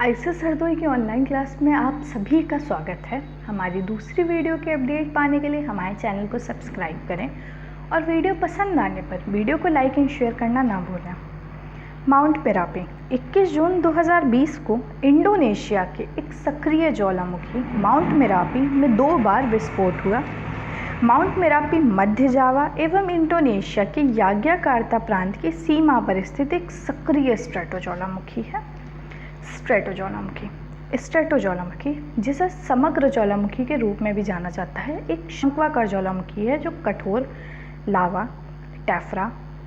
आइसेस हरदोई की online class में आप सभी का स्वागत है। हमारी दूसरी वीडियो के अपडेट पाने के लिए हमारे चैनल को सब्सक्राइब करें और वीडियो पसंद आने पर वीडियो को लाइक एंड शेयर करना ना भूलें। माउंट मेरापी 21 जून 2020 को इंडोनेशिया के एक सक्रिय ज्वालामुखी माउंट मेरापी में 2 बार विस्फोट हुआ। माउंट मेरापी मध्य जावा एवं इंडोनेशिया के याग्याकार्ता प्रांत की सीमा पर स्थित एक सक्रिय स्ट्रेटो ज्वालामुखी है। स्ट्रेटो ज्वालामुखी जिसे समग्र ज्वालामुखी के रूप में भी जाना जाता है, एक शंक्वाकार ज्वालामुखी है जो कठोर लावा, टेफ्रा,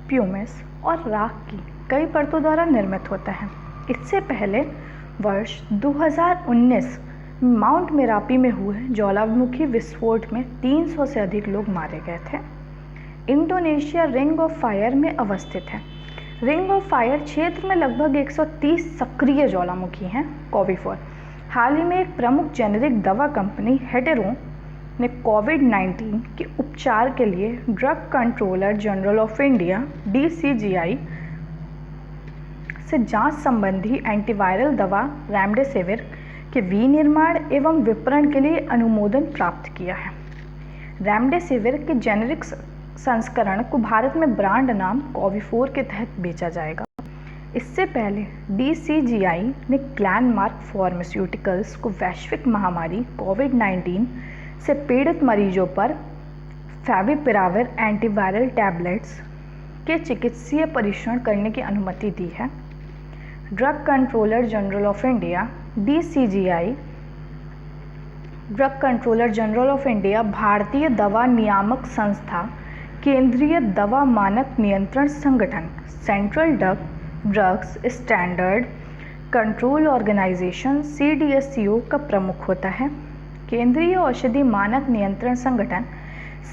प्यूमिस और राख की कई परतों द्वारा निर्मित होता है। इससे पहले वर्ष 2019 माउंट मेरापी में हुए ज्वालामुखी विस्फोट में 300 से अधिक लोग मारे गए थे। इंडोनेशिया रिंग ऑफ फायर में अवस्थित है। रिंग ऑफ फायर क्षेत्र में लगभग 130 सक्रिय ज्वालामुखी हैं। कोविफोर हाल ही में एक प्रमुख जेनेरिक दवा कंपनी हेटेरो ने कोविड-19 के उपचार के लिए drug controller general of India DCGI से जांच संबंधी एंटीवायरल दवा रेमडेसिविर के विनिर्माण एवं विपणन के लिए अनुमोदन प्राप्त किया है। रेमडेसिविर के जेनेरिक संस्करण को भारत में ब्रांड नाम कोविफोर के तहत बेचा जाएगा। इससे पहले DCGI ने ग्लैनमार्क फार्मास्यूटिकल्स को वैश्विक महामारी कोविड-19 से पीड़ित मरीजों पर फेविपिराविर एंटीवायरल टैबलेट्स के चिकित्सीय परीक्षण करने की अनुमति दी है। Drug controller general of India DCGI drug controller general of India भारतीय दवा नियामक संस्था, केंद्रीय दवा मानक नियंत्रण संगठन, central drugs standard control organisation CDSCO का प्रमुख होता है। केंद्रीय औषधि मानक नियंत्रण संगठन,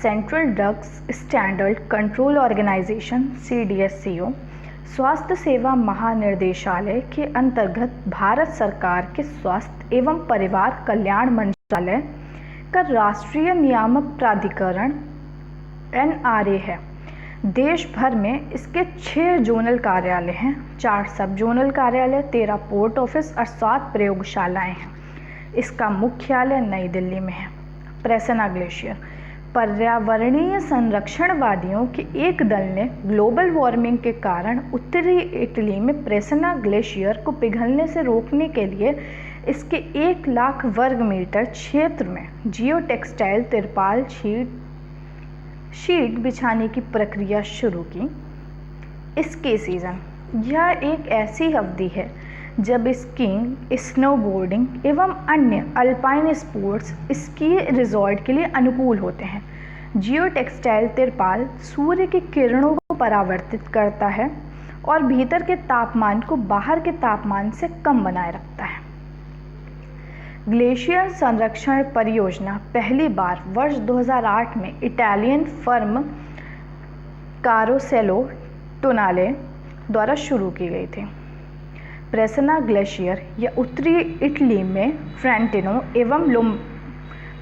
central drugs standard control organisation CDSCO स्वास्थ्य सेवा महानिर्देशालय के अंतर्गत भारत सरकार के स्वास्थ्य एवं परिवार कल्याण मंत्रालय का राष्ट्रीय नियामक प्राधिकरण NRA है। देश भर में इसके 6 जोनल कार्यालय हैं, 4 सब जोनल कार्यालय, 13 पोर्ट ऑफिस और 7 प्रयोगशालाएं हैं। इसका मुख्यालय नई दिल्ली में है। प्रेसना ग्लेशियर पर्यावरणीय संरक्षणवादियों के एक दल ने ग्लोबल वार्मिंग के कारण उत्तरी इटली में प्रेसना ग्लेशियर को पिघलने से रोकने के लिए इसके 1 लाख वर्ग मीटर क्षेत्र में जियोटेक्सटाइल तिरपाल शीट बिछाने की प्रक्रिया शुरू की। स्की सीजन यह एक ऐसी अवधि है जब स्कीइंग, स्नोबोर्डिंग एवं अन्य अल्पाइन स्पोर्ट्स स्की रिजॉर्ट के लिए अनुकूल होते हैं। जियोटेक्सटाइल तिरपाल सूर्य की किरणों को परावर्तित करता है और भीतर के तापमान को बाहर के तापमान से कम बनाए रखता है। ग्लेशियर संरक्षण परियोजना पहली बार वर्ष 2008 में इटालियन फर्म कारोसेलो टोनाले द्वारा शुरू की गई थी। प्रेसना ग्लेशियर या उत्तरी इटली में ट्रेंटिनो एवं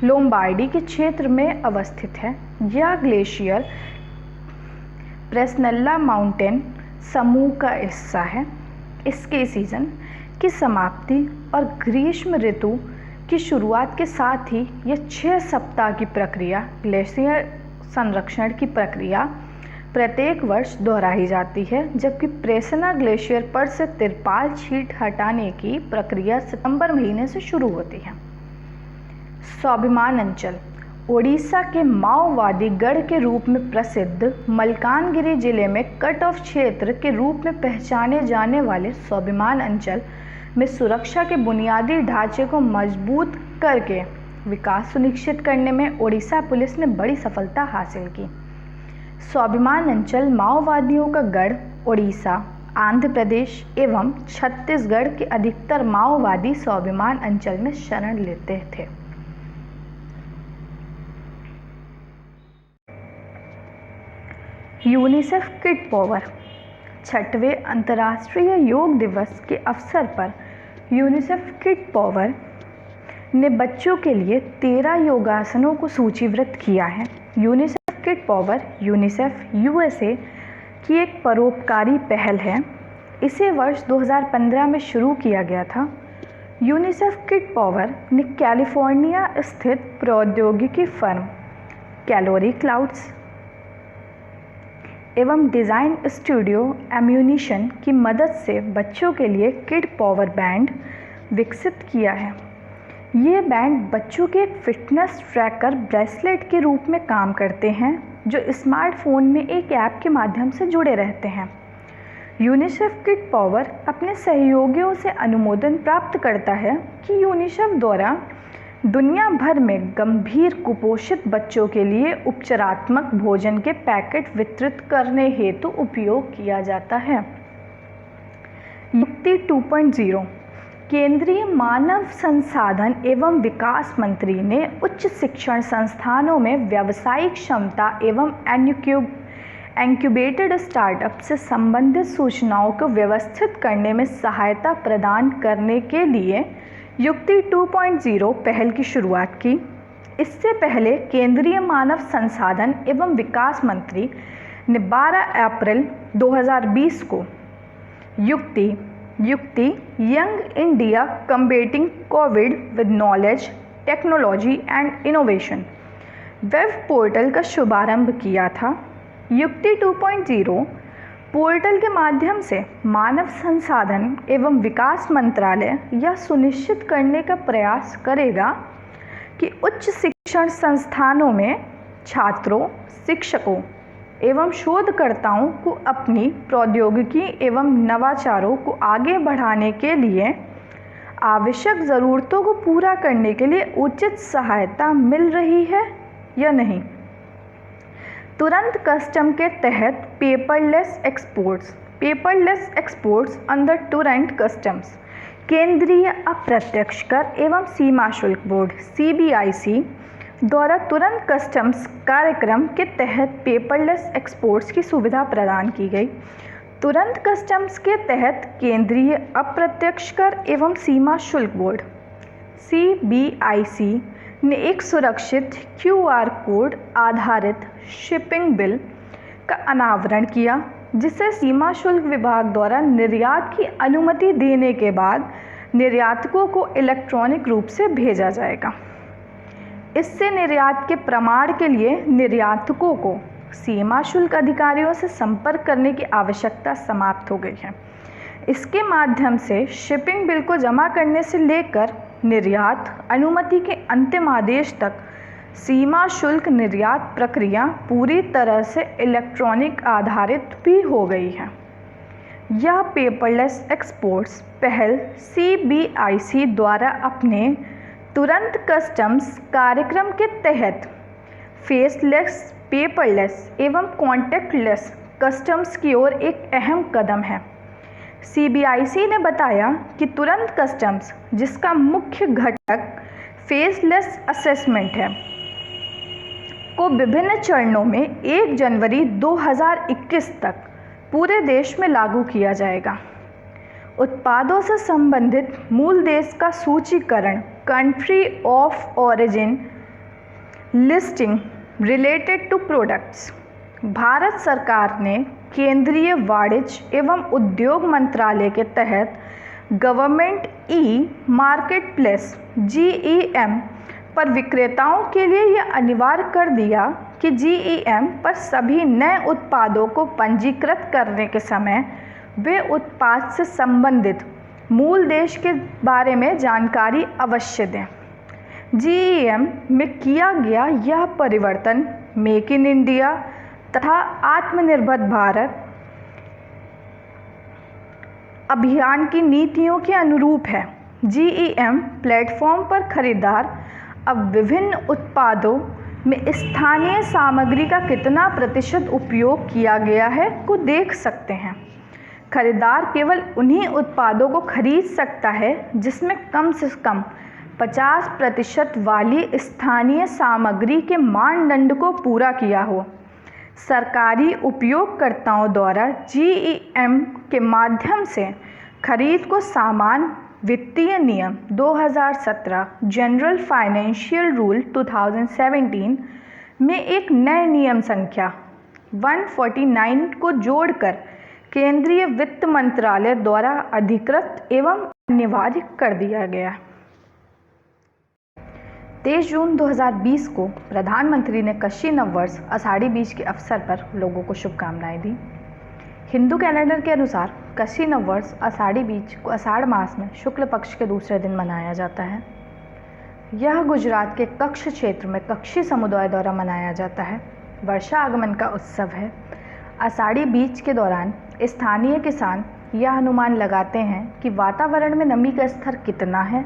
लोम्बार्डी के क्षेत्र में अवस्थित है। यह ग्लेशियर प्रेसनेल्ला माउंटेन समूह का हिस्सा है। इसके सीजन की समाप्ति और ग्रीष्म ऋतु की शुरुआत के साथ ही यह 6 सप्ताह की प्रक्रिया ग्लेशियर संरक्षण की प्रक्रिया प्रत्येक वर्ष दोहराई जाती है, जबकि प्रेसना ग्लेशियर पर से तिरपाल शीट हटाने की प्रक्रिया सितंबर महीने से शुरू होती है। स्वाभिमान अंचल ओडिशा के माओवादी गढ़ के रूप में प्रसिद्ध मलकानगिरी जिले में कट ऑफ क्षेत्र के रूप में पहचाने जाने वाले स्वाभिमान अंचल में सुरक्षा के बुनियादी ढांचे को मजबूत करके विकास सुनिश्चित करने में ओडिशा पुलिस ने बड़ी सफलता हासिल की। स्वाभिमान अंचल माओवादियों का गढ़ ओडिशा, आंध्र प्रदेश एवं छत्तीसगढ़ के अधिकतर माओवादी स्वाभिमान अंचल में शरण लेते थे। यूनिसेफ किड पावर 6वें अंतर्राष्ट्रीय योग दिवस के अवसर पर यूनिसेफ किड पावर ने बच्चों के लिए 13 योगासनों को सूचीबद्ध किया है। UNICEF kid power UNICEF USA की एक परोपकारी पहल है। इसे वर्ष 2015 में शुरू किया गया था। यूनिसेफ किड पावर ने कैलिफोर्निया स्थित प्रौद्योगिकी फर्म कैलोरी क्लाउड्स एवं डिज़ाइन स्टूडियो एम्यूनिशन की मदद से बच्चों के लिए किड पावर बैंड विकसित किया है। ये बैंड बच्चों के एक फिटनेस ट्रैकर ब्रेसलेट के रूप में काम करते हैं जो स्मार्टफोन में एक ऐप के माध्यम से जुड़े रहते हैं। यूनिसेफ किड पावर अपने सहयोगियों से अनुमोदन प्राप्त करता है कि यूनिसेफ द्वारा दुनिया भर में गंभीर कुपोषित बच्चों के लिए उपचारात्मक भोजन के पैकेट वितरित करने हेतु उपयोग किया जाता है। युक्ति 2.0 केंद्रीय मानव संसाधन एवं विकास मंत्री ने उच्च शिक्षण संस्थानों में व्यावसायिक क्षमता एवं इंक्यूबेटेड स्टार्टअप से संबंधित सूचनाओं को व्यवस्थित करने में सहायता प्रदान करने के लिए युक्ति 2.0 पहल की शुरुआत की। इससे पहले केंद्रीय मानव संसाधन एवं विकास मंत्री ने 12 अप्रैल 2020 को युक्ति young India कम्बेटिंग Covid with knowledge technology and innovation web portal का शुभारंभ किया था। युक्ति 2.0 पोर्टल के माध्यम से मानव संसाधन एवं विकास मंत्रालय यह सुनिश्चित करने का प्रयास करेगा कि उच्च शिक्षण संस्थानों में छात्रों, शिक्षकों एवं शोधकर्ताओं को अपनी प्रौद्योगिकी एवं नवाचारों को आगे बढ़ाने के लिए आवश्यक ज़रूरतों को पूरा करने के लिए उचित सहायता मिल रही है या नहीं। तुरंत कस्टम के तहत पेपरलेस एक्सपोर्ट्स अंडर तुरंत कस्टम्स केंद्रीय अप्रत्यक्ष कर एवं सीमा शुल्क बोर्ड CBIC द्वारा तुरंत कस्टम्स कार्यक्रम के तहत पेपरलेस एक्सपोर्ट्स की सुविधा प्रदान की गई। तुरंत कस्टम्स के तहत केंद्रीय अप्रत्यक्ष कर एवं सीमा शुल्क बोर्ड CBIC ने एक सुरक्षित QR कोड आधारित शिपिंग बिल का अनावरण किया, जिसे सीमा शुल्क विभाग द्वारा निर्यात की अनुमति देने के बाद निर्यातकों को इलेक्ट्रॉनिक रूप से भेजा जाएगा। इससे निर्यात के प्रमाण के लिए निर्यातकों को सीमा शुल्क अधिकारियों से संपर्क करने की आवश्यकता समाप्त हो गई है। इसके माध्यम से शिपिंग बिल को जमा करने से लेकर निर्यात अनुमति के अंतिम आदेश तक सीमा शुल्क निर्यात प्रक्रिया पूरी तरह से इलेक्ट्रॉनिक आधारित भी हो गई है। यह पेपरलेस एक्सपोर्ट्स पहल CBIC द्वारा अपने तुरंत कस्टम्स कार्यक्रम के तहत फेसलेस, पेपरलेस एवं कॉन्टैक्टलेस कस्टम्स की ओर एक अहम कदम है। CBIC ने बताया कि तुरंत कस्टम्स, जिसका मुख्य घटक फेसलेस असेसमेंट है, को विभिन्न चरणों में 1 जनवरी 2021 तक पूरे देश में लागू किया जाएगा। उत्पादों से संबंधित मूल देश का सूचीकरण, country of origin listing related to products, Bharat सरकार ने केंद्रीय वाणिज्य एवं उद्योग मंत्रालय के तहत गवर्नमेंट मार्केट प्लेस GEM पर विक्रेताओं के लिए यह अनिवार्य कर दिया कि GEM पर सभी नए उत्पादों को पंजीकृत करने के समय वे उत्पाद से संबंधित मूल देश के बारे में जानकारी अवश्य दें। GEM में किया गया यह परिवर्तन मेक इन इंडिया तथा आत्मनिर्भर भारत अभियान की नीतियों के अनुरूप है। GEM प्लेटफॉर्म पर खरीदार अब विभिन्न उत्पादों में स्थानीय सामग्री का कितना प्रतिशत उपयोग किया गया है को देख सकते हैं। खरीदार केवल उन्हीं उत्पादों को खरीद सकता है जिसमें कम से कम 50% वाली स्थानीय सामग्री के मानदंड को पूरा किया हो। सरकारी उपयोगकर्ताओं द्वारा GEM के माध्यम से खरीद को सामान वित्तीय नियम 2017 जनरल फाइनेंशियल रूल 2017 में एक नए नियम संख्या 149 को जोड़कर केंद्रीय वित्त मंत्रालय द्वारा अधिकृत एवं अनिवार्य कर दिया गया। 23 जून 2020 को प्रधानमंत्री ने कशी नववर्ष आषाढ़ी बीज के अवसर पर लोगों को शुभकामनाएं दी। हिंदू कैलेंडर के अनुसार कशी नववर्ष आषाढ़ी बीज को आषाढ़ मास में शुक्ल पक्ष के दूसरे दिन मनाया जाता है। यह गुजरात के कच्छ क्षेत्र में कक्षी समुदाय द्वारा मनाया जाता है। वर्षा आगमन का उत्सव है। आषाढ़ी बीज के दौरान स्थानीय किसान यह अनुमान लगाते हैं कि वातावरण में नमी का स्तर कितना है,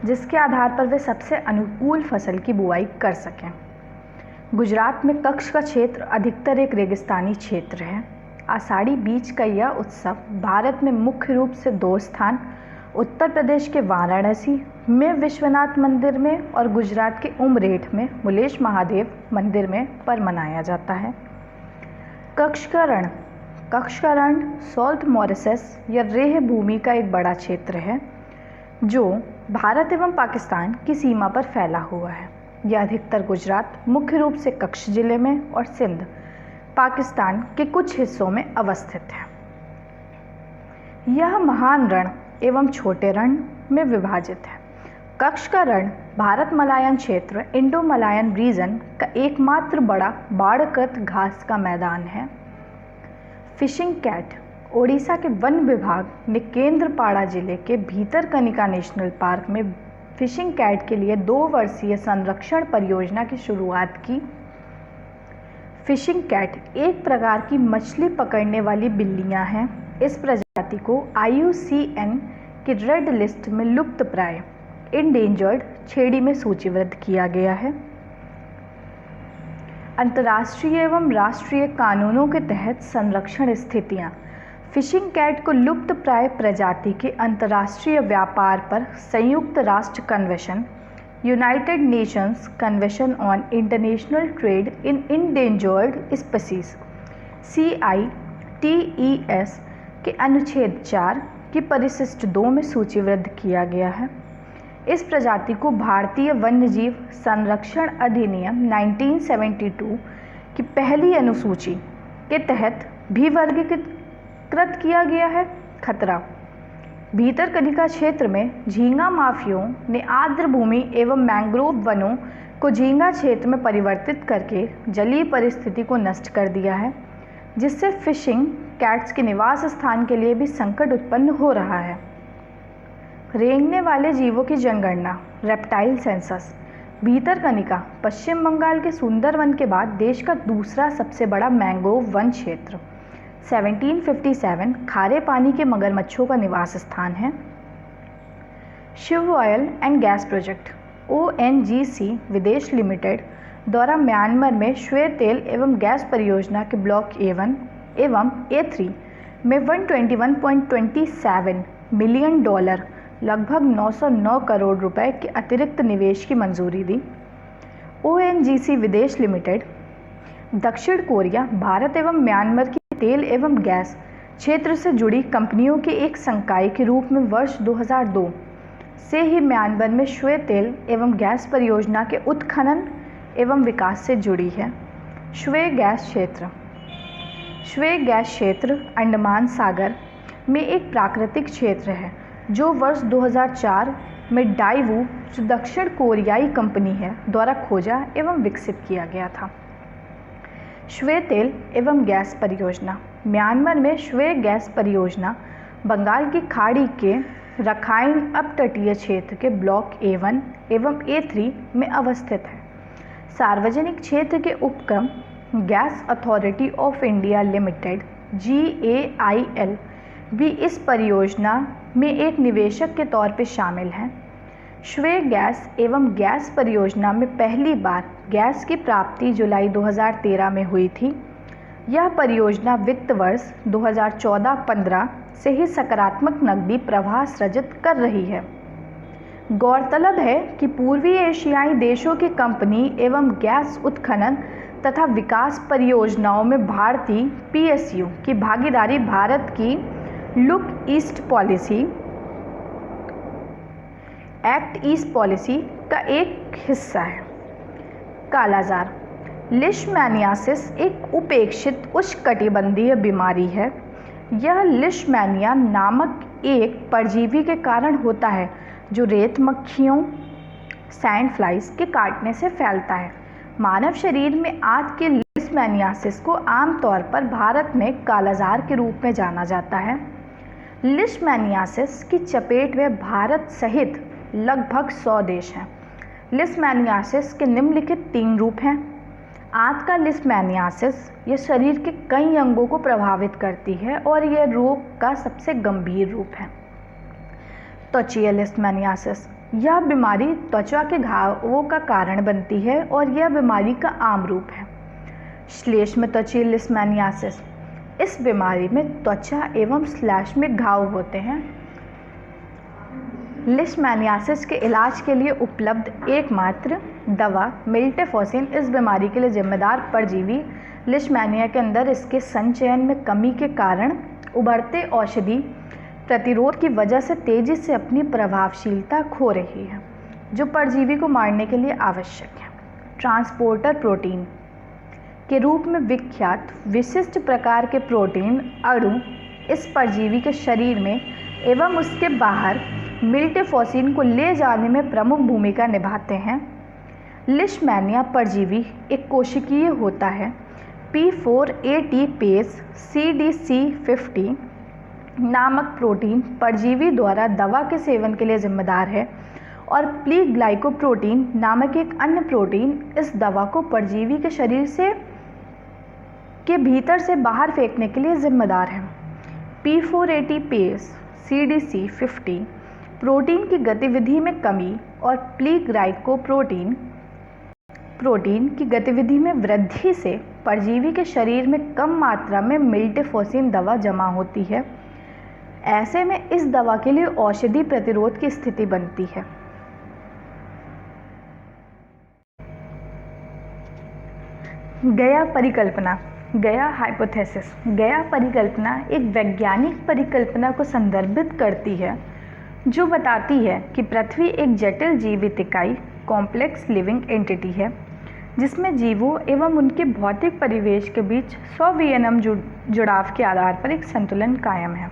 जिसके आधार पर वे सबसे अनुकूल फसल की बुआई कर सकें। गुजरात में कच्छ का क्षेत्र अधिकतर एक रेगिस्तानी क्षेत्र है। आषाढ़ी बीज का यह उत्सव भारत में मुख्य रूप से 2 स्थान, उत्तर प्रदेश के वाराणसी में विश्वनाथ मंदिर में और गुजरात के उमरेठ में मुलेश महादेव मंदिर में पर मनाया जाता है। कच्छ का रण सॉल्ट मॉरिशस या रेह भूमि का एक बड़ा क्षेत्र है जो भारत एवं पाकिस्तान की सीमा पर फैला हुआ है। यह अधिकतर गुजरात, मुख्य रूप से कच्छ जिले में और सिंध, पाकिस्तान के कुछ हिस्सों में अवस्थित है। यह महान रण एवं छोटे रण में विभाजित है। कच्छ का रण भारत मलायन क्षेत्र, इंडो मलायन रीजन का एकमात्र बड़ा बाढ़कृत घास का मैदान है। फिशिंग कैट ओडिशा के वन विभाग ने केंद्रपाड़ा जिले के भीतरकनिका नेशनल पार्क में फिशिंग कैट के लिए 2 वर्षीय संरक्षण परियोजना की शुरुआत की। फिशिंग कैट एक प्रकार की मछली पकड़ने वाली बिल्लियां हैं। इस प्रजाति को IUCN की रेड लिस्ट में लुप्तप्राय इंडेंजर्ड श्रेणी में सूचीबद्ध किया गया है। अंतर्राष्ट्रीय एवं राष्ट्रीय कानूनों के तहत संरक्षण स्थितियां फिशिंग कैट को लुप्तप्राय प्रजाति के अंतर्राष्ट्रीय व्यापार पर संयुक्त राष्ट्र convention, United Nations convention on international trade in endangered species CITES के अनुच्छेद 4 की परिशिष्ट 2 में सूचीबद्ध किया गया है। इस प्रजाति को भारतीय वन्यजीव संरक्षण अधिनियम 1972 की पहली अनुसूची के तहत भी वर्गीकृत किया गया है। खतरा भीतरकनिका क्षेत्र में झींगा माफियों ने आर्द्र भूमि एवं मैंग्रोव वनों को झींगा क्षेत्र में परिवर्तित करके जलीय परिस्थिति को नष्ट कर दिया है, जिससे फिशिंग कैट्स के निवास स्थान के लिए भी संकट उत्पन्न हो रहा है। रेंगने वाले जीवों की जनगणना रेप्टाइल सेंसस भीतरकनिका पश्चिम बंगाल के सुंदरवन के बाद देश का दूसरा सबसे बड़ा मैंग्रोव वन क्षेत्र 1757 खारे पानी के मगरमच्छों का निवास स्थान है। शिव oil and gas project ONGC विदेश लिमिटेड द्वारा म्यांमार में श्वेत तेल एवं गैस परियोजना के ब्लॉक A1 एवं A3 में $121.27 मिलियन लगभग 909 करोड़ रुपए के अतिरिक्त निवेश की मंजूरी दी। ONGC विदेश लिमिटेड दक्षिण कोरिया, भारत एवं म्यांमार की तेल एवं गैस क्षेत्र से जुड़ी कंपनियों के एक संकाय के रूप में वर्ष 2002 से ही म्यांमार में श्वेत तेल एवं गैस परियोजना के उत्खनन एवं विकास से जुड़ी है। श्वेत गैस क्षेत्र अंडमान सागर में एक प्राकृतिक क्षेत्र है जो वर्ष 2004 में डाइवू, जो दक्षिण कोरियाई कंपनी है, द्वारा खोजा एवं विकसित किया गया था। श्वेत तेल एवं गैस परियोजना म्यांमार में श्वेत गैस परियोजना बंगाल की खाड़ी के रखाइन अपतटीय क्षेत्र के ब्लॉक A1 एवं A3 में अवस्थित है। सार्वजनिक क्षेत्र के उपक्रम gas authority of India limited GAIL भी इस परियोजना में एक निवेशक के तौर पर शामिल हैं। श्वेत गैस एवं गैस परियोजना में पहली बार गैस की प्राप्ति जुलाई 2013 में हुई थी। यह परियोजना वित्त वर्ष 2014-15 से ही सकारात्मक नकदी प्रवाह सृजित कर रही है। गौरतलब है कि पूर्वी एशियाई देशों की कंपनी एवं गैस उत्खनन तथा विकास परियोजनाओं में भारतीय PSU की भागीदारी भारत की look east policy act east policy का एक हिस्सा है। कालाजार लिशमैनियासिस एक उपेक्षित उष्णकटिबंधीय बीमारी है यह लिशमैनिया नामक एक परजीवी के कारण होता है जो रेत मक्खियों सैंड फ्लाइज के काटने से फैलता है। मानव शरीर में आज के लिशमैनियासिस को आमतौर पर भारत में कालाजार के रूप में जाना जाता है। लिशमैनियासिस की चपेट में भारत सहित लगभग 100 देश हैं। लिशमैनियासिस के निम्नलिखित 3 रूप हैं। आंत का लिशमैनियासिस यह शरीर के कई अंगों को प्रभावित करती है और यह रोग का सबसे गंभीर रूप है। त्वचीय लिशमैनियासिस, यह बीमारी त्वचा के घावों का कारण बनती है और यह बीमारी का आम रूप है। श्लेष्म त्वचीय लिशमैनियासिस, इस बीमारी में त्वचा एवं श्लेष्मिक घाव होते हैं। लिशमैनियासिस के इलाज के लिए उपलब्ध एकमात्र दवा मिल्टेफॉसिन इस बीमारी के लिए जिम्मेदार परजीवी लिशमैनिया के अंदर इसके संचयन में कमी के कारण उभरते औषधि प्रतिरोध की वजह से तेजी से अपनी प्रभावशीलता खो रही है, जो परजीवी को मारने के लिए आवश्यक है। ट्रांसपोर्टर प्रोटीन के रूप में विख्यात विशिष्ट प्रकार के प्रोटीन अणु इस परजीवी के शरीर में एवं उसके बाहर मिल्टेफॉसिन को ले जाने में प्रमुख भूमिका निभाते हैं। लिशमैनिया परजीवी एक कोशिकीय होता है। P480 CDC50 नामक प्रोटीन परजीवी द्वारा दवा के सेवन के लिए जिम्मेदार है और प्लीग्लाइकोप्रोटीन नामक एक अन्य प्रोटीन इस दवा को परजीवी के शरीर से के भीतर से बाहर फेंकने के लिए जिम्मेदार है। P480 CDC50 प्रोटीन की गतिविधि में कमी और प्लीग्लाइकोप्रोटीन की गतिविधि में वृद्धि से परजीवी के शरीर में कम मात्रा में मिल्टेफॉसिन दवा जमा होती है। ऐसे में इस दवा के लिए औषधि प्रतिरोध की स्थिति बनती है। गया परिकल्पना, गया हाइपोथेसिस। गया परिकल्पना एक वैज्ञानिक परिकल्पना को संदर्भित करती है जो बताती है कि पृथ्वी एक जटिल जीवित इकाई कॉम्प्लेक्स लिविंग एंटिटी है जिसमें जीवों एवं उनके भौतिक परिवेश के बीच स्व-वियनम जुड़ाव के आधार पर एक संतुलन कायम है।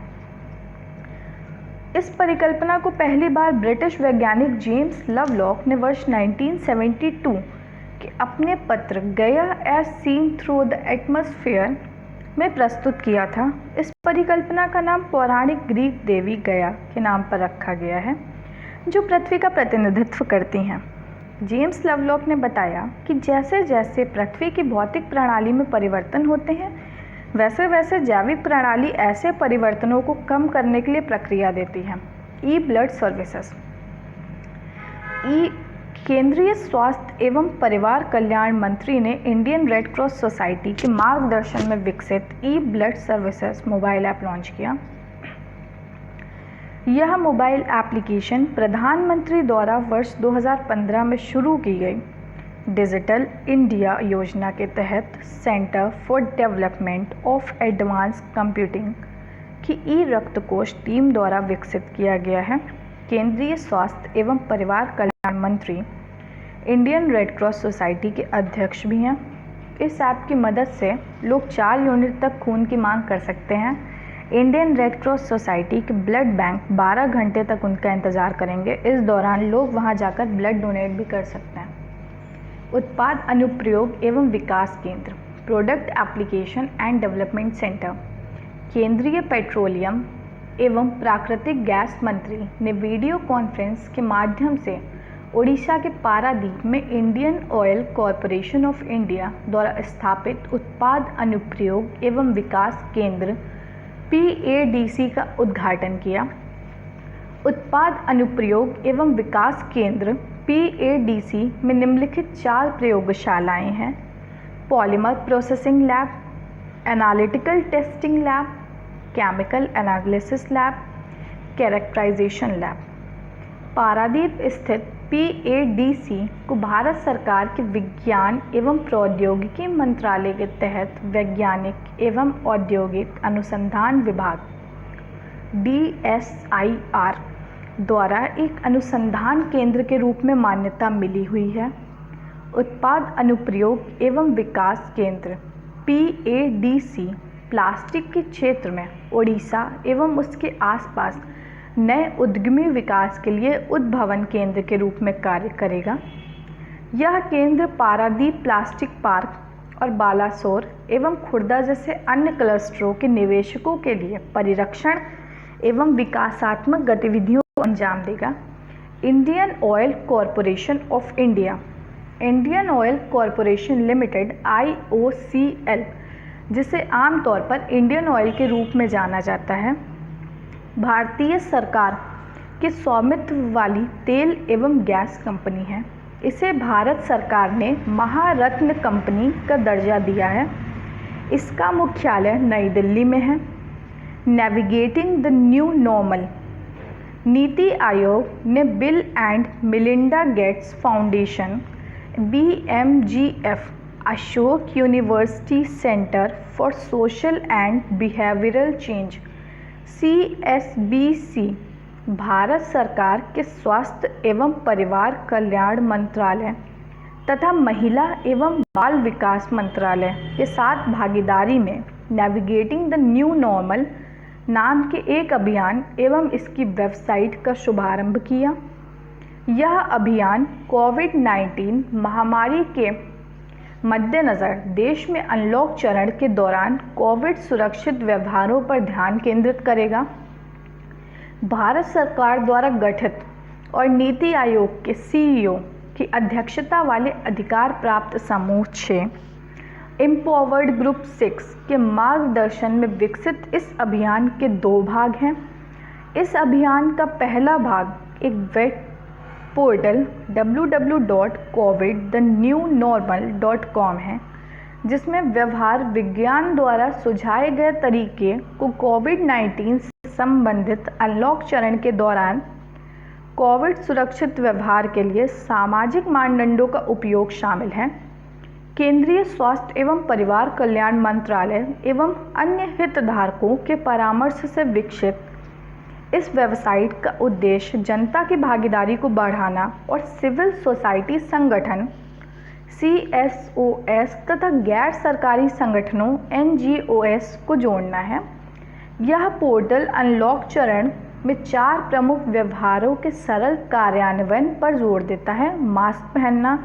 इस परिकल्पना को पहली बार ब्रिटिश वैज्ञानिक जेम्स लवलॉक ने वर्ष 1972 के अपने पत्र Gaia as seen through the atmosphere में प्रस्तुत किया था। इस परिकल्पना का नाम पौराणिक ग्रीक देवी गया के नाम पर रखा गया है जो पृथ्वी का प्रतिनिधित्व करती हैं। जेम्स लवलॉक ने बताया कि जैसे जैसे पृथ्वी की भौतिक प्रणाली में परिवर्तन होते हैं वैसे वैसे जैविक प्रणाली ऐसे परिवर्तनों को कम करने के लिए प्रक्रिया देती है। ई ब्लड सर्विसेज। केंद्रीय स्वास्थ्य एवं परिवार कल्याण मंत्री ने इंडियन रेड क्रॉस सोसाइटी के मार्गदर्शन में विकसित E blood services mobile app launch किया। यह मोबाइल एप्लीकेशन प्रधानमंत्री द्वारा वर्ष 2015 में शुरू की गई डिजिटल इंडिया योजना के तहत centre for development of advance computing की ई रक्त कोष टीम द्वारा विकसित किया गया है। केंद्रीय स्वास्थ्य एवं परिवार कल्याण मंत्री इंडियन रेड क्रॉस सोसाइटी के अध्यक्ष भी हैं। इस ऐप की मदद से लोग 4 यूनिट तक खून की मांग कर सकते हैं। इंडियन रेड क्रॉस सोसाइटी के ब्लड बैंक 12 घंटे तक उनका इंतज़ार करेंगे। इस दौरान लोग वहां जाकर ब्लड डोनेट भी कर सकते हैं। उत्पाद अनुप्रयोग एवं विकास केंद्र, product application and development centre. केंद्रीय पेट्रोलियम एवं प्राकृतिक गैस मंत्री ने वीडियो कॉन्फ्रेंस के माध्यम से ओडिशा के पारादीप में Indian oil corporation of India द्वारा स्थापित उत्पाद अनुप्रयोग एवं विकास केंद्र PADC का उद्घाटन किया। उत्पाद अनुप्रयोग एवं विकास केंद्र PADC में निम्नलिखित 4 प्रयोगशालाएं हैं: polymer processing lab, analytical testing lab, chemical analysis lab, characterisation lab. Paradip स्थित PADC को भारत सरकार के विज्ञान एवं प्रौद्योगिकी मंत्रालय के तहत वैज्ञानिक एवं औद्योगिक अनुसंधान विभाग DSIR द्वारा एक अनुसंधान केंद्र के रूप में मान्यता मिली हुई है। उत्पाद अनुप्रयोग एवं विकास केंद्र PADC प्लास्टिक के क्षेत्र में ओडिशा एवं उसके आसपास नए उद्यमी विकास के लिए उद्भवन केंद्र के रूप में कार्य करेगा। यह केंद्र पारादीप प्लास्टिक पार्क और बालासोर एवं खुर्दा जैसे अन्य क्लस्टरों के निवेशकों के लिए परिरक्षण एवं विकासात्मक गतिविधियों को अंजाम देगा। Indian oil corporation of India, Indian oil corporation limited IOCL, जिसे आमतौर पर इंडियन ऑयल के रूप में जाना जाता है, भारतीय सरकार के स्वामित्व वाली तेल एवं गैस कंपनी है। इसे भारत सरकार ने महारत्न कंपनी का दर्जा दिया है। इसका मुख्यालय नई दिल्ली में है। Navigating the new normal, NITI Aayog ने bill and Melinda Gates foundation BMGF, Ashok university centre for social and behavioural change CSBC, Bharat सरकार के स्वास्थ्य एवं परिवार कल्याण मंत्रालय तथा महिला एवं बाल विकास मंत्रालय के साथ भागीदारी में नेविगेटिंग द न्यू नॉर्मल नाम के एक अभियान एवं इसकी वेबसाइट का शुभारंभ किया। यह अभियान कोविड-19 महामारी के मद्देनज़र देश में अनलॉक चरण के दौरान कोविड सुरक्षित व्यवहारों पर ध्यान केंद्रित करेगा। भारत सरकार द्वारा गठित और नीति आयोग के CEO की अध्यक्षता वाले अधिकार प्राप्त समूह 6 एम्पावर्ड ग्रुप 6 के मार्गदर्शन में विकसित इस अभियान के 2 भाग हैं। इस अभियान का पहला भाग एक वेब पोर्टल www.covidthenewnormal.com है, जिसमें व्यवहार विज्ञान द्वारा सुझाए गए तरीके को कोविड-19 से संबंधित अनलॉक चरण के दौरान कोविड सुरक्षित व्यवहार के लिए सामाजिक मानदंडों का उपयोग शामिल है। केंद्रीय स्वास्थ्य एवं परिवार कल्याण मंत्रालय एवं अन्य हितधारकों के परामर्श से विकसित इस वेबसाइट का उद्देश्य जनता की भागीदारी को बढ़ाना और सिविल सोसाइटी संगठन CSOs तथा गैर सरकारी संगठनों NGOs को जोड़ना है। यह पोर्टल अनलॉक चरण में 4 प्रमुख व्यवहारों के सरल कार्यान्वयन पर जोर देता है। मास्क पहनना,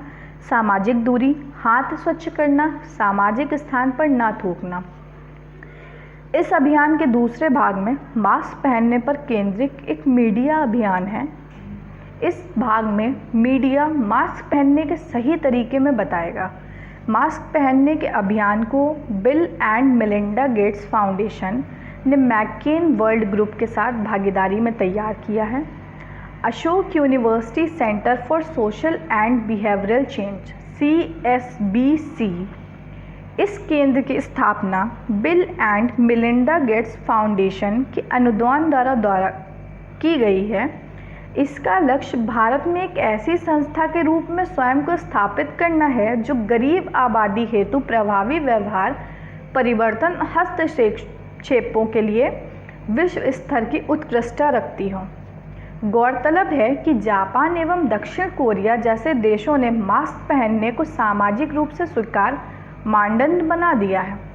सामाजिक दूरी, हाथ स्वच्छ करना, सामाजिक स्थान पर न थूकना। इस अभियान के दूसरे भाग में मास्क पहनने पर केंद्रित एक मीडिया अभियान है। इस भाग में मीडिया मास्क पहनने के सही तरीके में बताएगा। मास्क पहनने के अभियान को bill and Melinda Gates foundation ने मैकेन वर्ल्ड ग्रुप के साथ भागीदारी में तैयार किया है। Ashok university centre for social and behavioural change CSBC, इस केंद्र की स्थापना bill and Melinda Gates foundation के अनुदान द्वारा की गई है। इसका लक्ष्य भारत में एक ऐसी संस्था के रूप में स्वयं को स्थापित करना है जो गरीब आबादी हेतु प्रभावी व्यवहार परिवर्तन हस्तक्षेपों के लिए विश्व स्तर की उत्कृष्टता रखती हो। गौरतलब है कि जापान एवं दक्षिण कोरिया जैसे देशों ने मास्क पहनने को सामाजिक रूप से स्वीकार मानदंड बना दिया है।